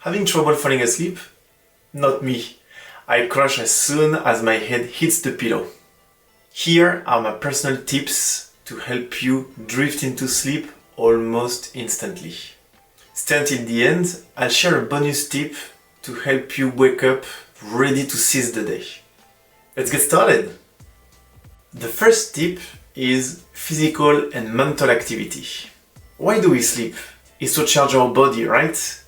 Having trouble falling asleep? Not me. I crash as soon as my head hits the pillow. Here are my personal tips to help you drift into sleep almost instantly. Stay until the end. I'll share a bonus tip to help you wake up ready to seize the day. Let's get started. The first tip is physical and mental activity. Why do we sleep? It's to charge our body, right?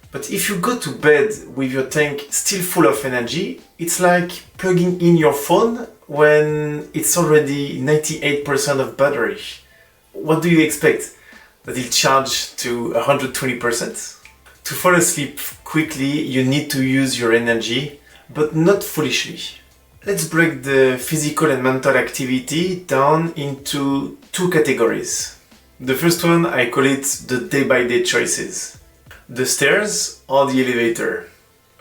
But if you go to bed with your tank still full of energy, it's like plugging in your phone when it's already 98% of battery. What do you expect? That it'll charge to 120%? To fall asleep quickly, you need to use your energy, but not foolishly. Let's break the physical and mental activity down into two categories. The first one, I call it the day-by-day choices. The stairs or the elevator,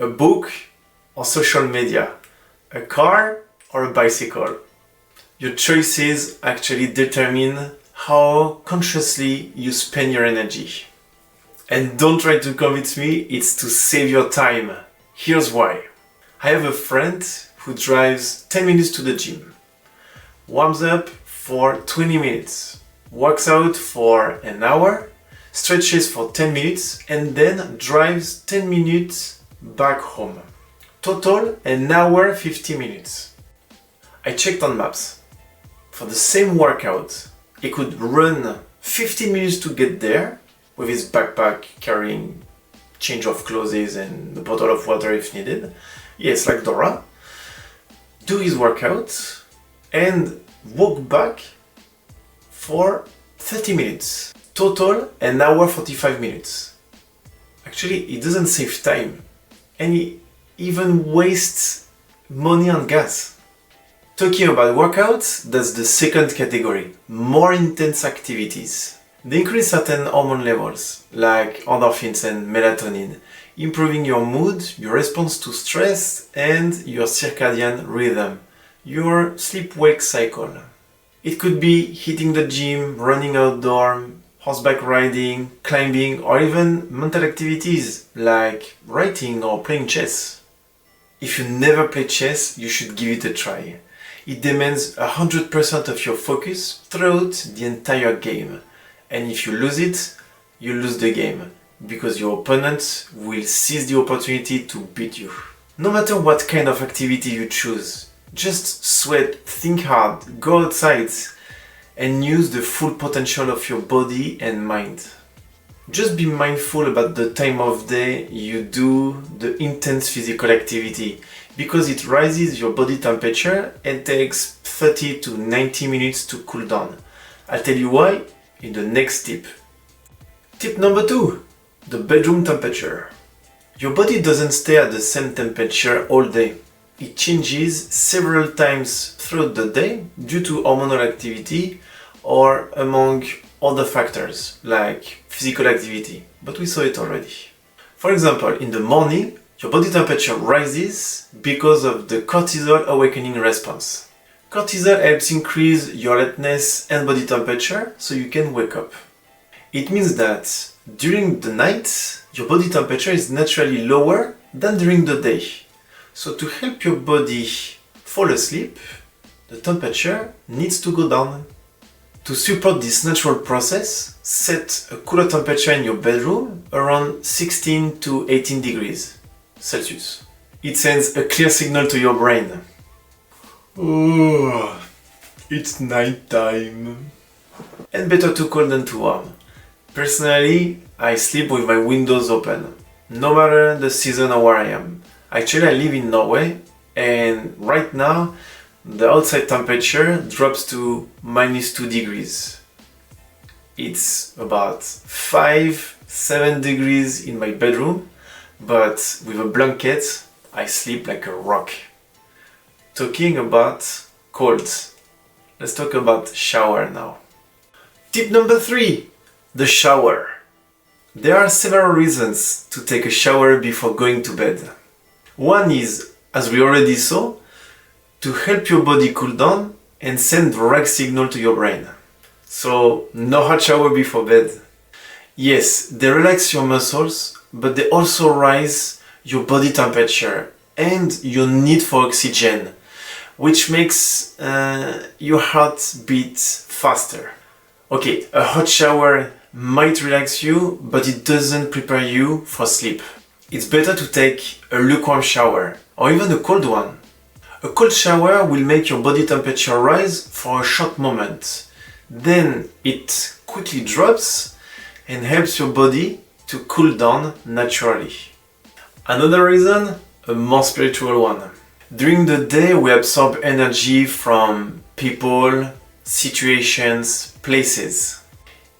a book or social media, a car or a bicycle. Your choices actually determine how consciously you spend your energy. And don't try to convince me it's to save your time. Here's why. I have a friend who drives 10 minutes to the gym, warms up for 20 minutes, walks out for an hour, stretches for 10 minutes, and then drives 10 minutes back home. Total, an hour 50 minutes. I checked on maps. For the same workout, he could run 15 minutes to get there with his backpack carrying change of clothes and a bottle of water if needed. Yes, like Dora. Do his workout and walk back for 30 minutes. Total, an hour 45 minutes. Actually, it doesn't save time and he even wastes money on gas. Talking about workouts, that's the second category, more intense activities. They increase certain hormone levels, like endorphins and melatonin, improving your mood, your response to stress, and your circadian rhythm, your sleep-wake cycle. It could be hitting the gym, running outdoor, horseback riding, climbing, or even mental activities like writing or playing chess. If you never play chess, you should give it a try. It demands 100% of your focus throughout the entire game. And if you lose it, you lose the game, because your opponent will seize the opportunity to beat you. No matter what kind of activity you choose, just sweat, think hard, go outside, and use the full potential of your body and mind. Just be mindful about the time of day you do the intense physical activity, because it rises your body temperature and takes 30 to 90 minutes to cool down. I'll tell you why in the next tip. Tip number 2, the bedroom temperature. Your body doesn't stay at the same temperature all day. It changes several times throughout the day due to hormonal activity or among other factors like physical activity, but we saw it already. For example, in the morning, your body temperature rises because of the cortisol awakening response. Cortisol helps increase your alertness and body temperature so you can wake up. It means that during the night, your body temperature is naturally lower than during the day. So to help your body fall asleep, the temperature needs to go down. To support this natural process, set a cooler temperature in your bedroom around 16 to 18 degrees Celsius. It sends a clear signal to your brain. Oh, it's night time. And better too cold than too warm. Personally, I sleep with my windows open, no matter the season or where I am. Actually, I live in Norway, and right now, the outside temperature drops to -2 degrees. It's about 5-7 degrees in my bedroom, but with a blanket, I sleep like a rock. Talking about cold, let's talk about shower now. Tip number 3, the shower. There are several reasons to take a shower before going to bed. One is, as we already saw, to help your body cool down and send the right signal to your brain. So, no hot shower before bed. Yes, they relax your muscles, but they also raise your body temperature and your need for oxygen, which makes your heart beat faster. Okay, a hot shower might relax you, but it doesn't prepare you for sleep. It's better to take a lukewarm shower, or even a cold one. A cold shower will make your body temperature rise for a short moment. Then it quickly drops and helps your body to cool down naturally. Another reason, a more spiritual one. During the day we absorb energy from people, situations, places.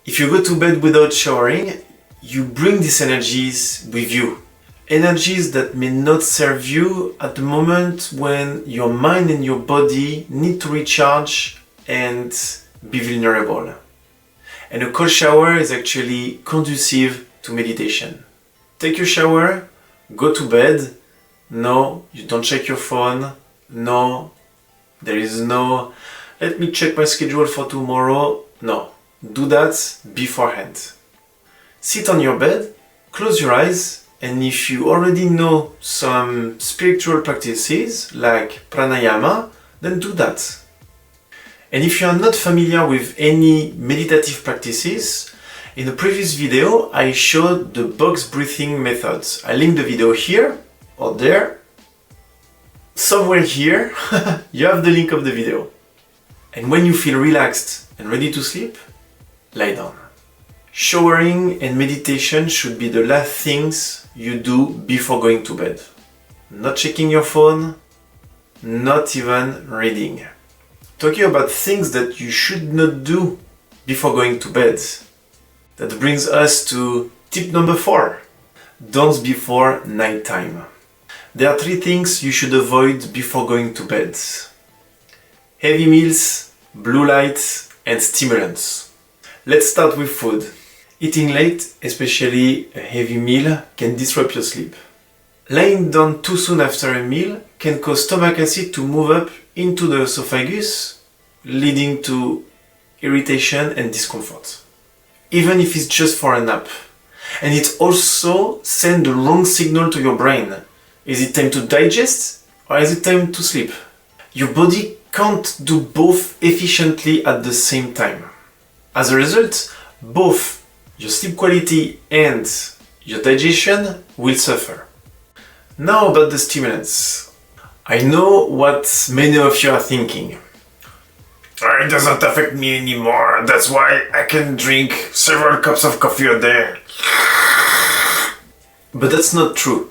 If you go to bed without showering, you bring these energies with you. Energies that may not serve you at the moment when your mind and your body need to recharge and be vulnerable. And a cold shower is actually conducive to meditation. Take your shower, go to bed. No, you don't check your phone. No, there is no, let me check my schedule for tomorrow. No, do that beforehand. Sit on your bed, close your eyes, and if you already know some spiritual practices like pranayama, then do that. And if you are not familiar with any meditative practices, in the previous video I showed the box breathing methods. I link the video here or there. Somewhere here you have the link of the video. And when you feel relaxed and ready to sleep, lie down. Showering and meditation should be the last things you do before going to bed. Not checking your phone, not even reading. Talking about things that you should not do before going to bed. That brings us to tip number 4. Don't before nighttime. There are 3 things you should avoid before going to bed. Heavy meals, blue light, and stimulants. Let's start with food. Eating late, especially a heavy meal, can disrupt your sleep. Lying down too soon after a meal can cause stomach acid to move up into the esophagus, leading to irritation and discomfort. Even if it's just for a nap. And it also sends the wrong signal to your brain. Is it time to digest or is it time to sleep? Your body can't do both efficiently at the same time. As a result, both your sleep quality and your digestion will suffer. Now about the stimulants. I know what many of you are thinking. It doesn't affect me anymore, that's why I can drink several cups of coffee a day. But that's not true.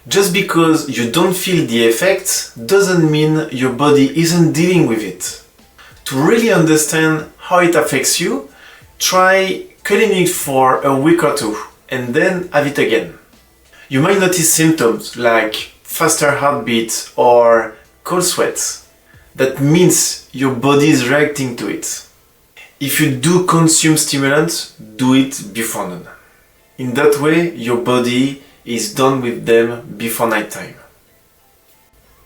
Just because you don't feel the effect doesn't mean your body isn't dealing with it. To really understand how it affects you, try cutting it for a week or 2 and then have it again. You might notice symptoms like faster heartbeat or cold sweats. That means your body is reacting to it. If you do consume stimulants, do it before noon. In that way, your body is done with them before nighttime.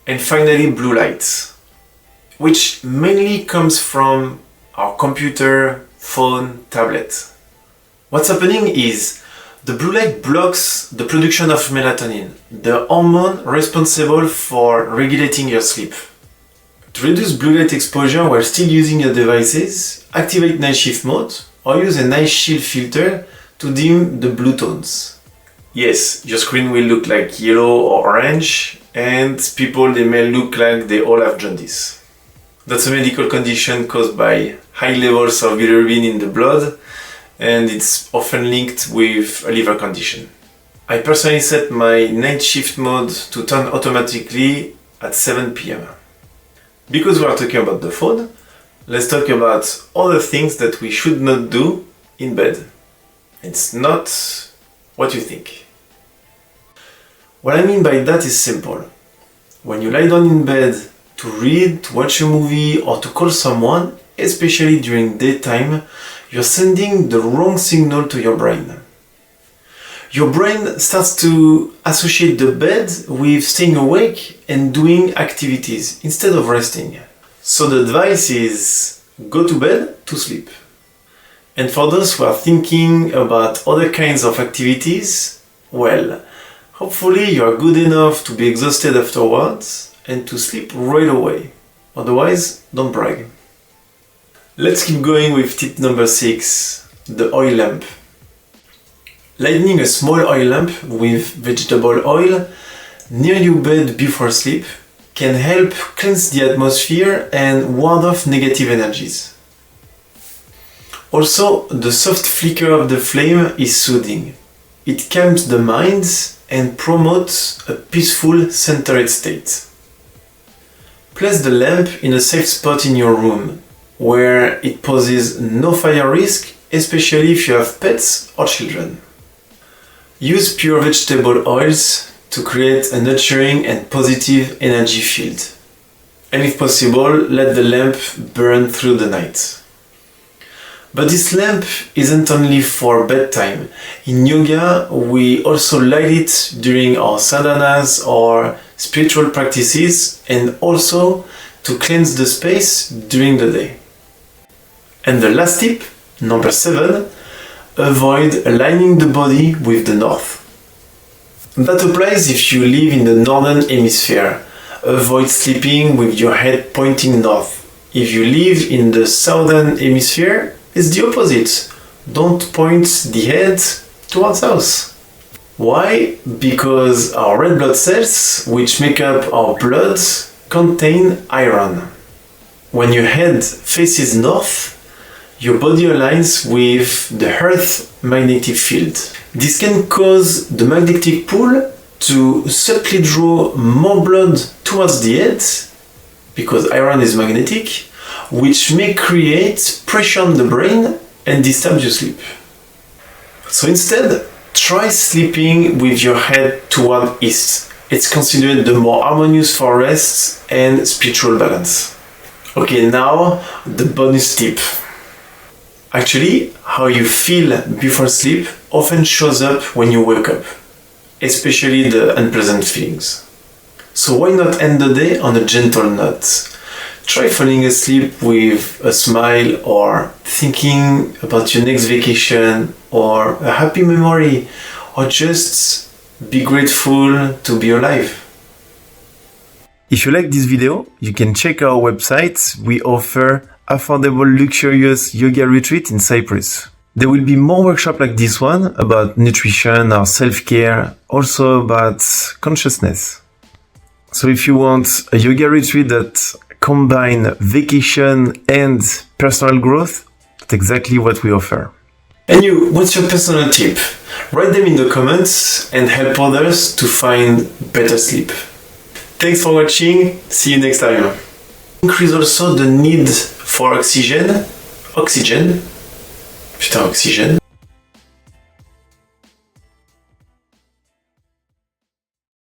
And finally, blue light, which mainly comes from our computer, phone, tablet. What's happening is the blue light blocks the production of melatonin, the hormone responsible for regulating your sleep. To reduce blue light exposure while still using your devices, activate night shift mode or use a night shield filter to dim the blue tones. Yes, your screen will look like yellow or orange, and people, they may look like they all have jaundice. That's a medical condition caused by high levels of bilirubin in the blood, and it's often linked with a liver condition. I personally set my night shift mode to turn automatically at 7 p.m. Because we are talking about the phone, let's talk about other things that we should not do in bed. It's not what you think. What I mean by that is simple. When you lie down in bed to read, to watch a movie, or to call someone, especially during daytime, you're sending the wrong signal to your brain. Your brain starts to associate the bed with staying awake and doing activities instead of resting. So the advice is go to bed to sleep. And for those who are thinking about other kinds of activities, Well, hopefully you are good enough to be exhausted afterwards and to sleep right away. Otherwise, don't brag. Let's keep going with tip number 6, the oil lamp. Lighting a small oil lamp with vegetable oil near your bed before sleep can help cleanse the atmosphere and ward off negative energies. Also, the soft flicker of the flame is soothing. It calms the mind and promotes a peaceful, centered state. Place the lamp in a safe spot in your room, where it poses no fire risk, especially if you have pets or children. Use pure vegetable oils to create a nurturing and positive energy field. And if possible, let the lamp burn through the night. But this lamp isn't only for bedtime. In yoga, we also light it during our sadhanas or spiritual practices, and also to cleanse the space during the day. And the last tip, number 7, avoid aligning the body with the north. That applies if you live in the northern hemisphere. Avoid sleeping with your head pointing north. If you live in the southern hemisphere, it's the opposite. Don't point the head towards south. Why? Because our red blood cells, which make up our blood, contain iron. When your head faces north, your body aligns with the Earth's magnetic field. This can cause the magnetic pull to subtly draw more blood towards the head, because iron is magnetic, which may create pressure on the brain and disturb your sleep. So instead, try sleeping with your head toward east. It's considered the more harmonious for rest and spiritual balance. Okay, now the bonus tip. Actually, how you feel before sleep often shows up when you wake up, especially the unpleasant feelings. So why not end the day on a gentle note? Try falling asleep with a smile, or thinking about your next vacation, or a happy memory, or just be grateful to be alive. If you like this video, you can check our website. We offer affordable, luxurious yoga retreat in Cyprus. There will be more workshops like this one about nutrition or self-care, also about consciousness. So if you want a yoga retreat that combine vacation and personal growth, that's exactly what we offer. And you, what's your personal tip? Write them in the comments and help others to find better sleep. Thanks for watching, see you next time. Increase also the need for oxygen.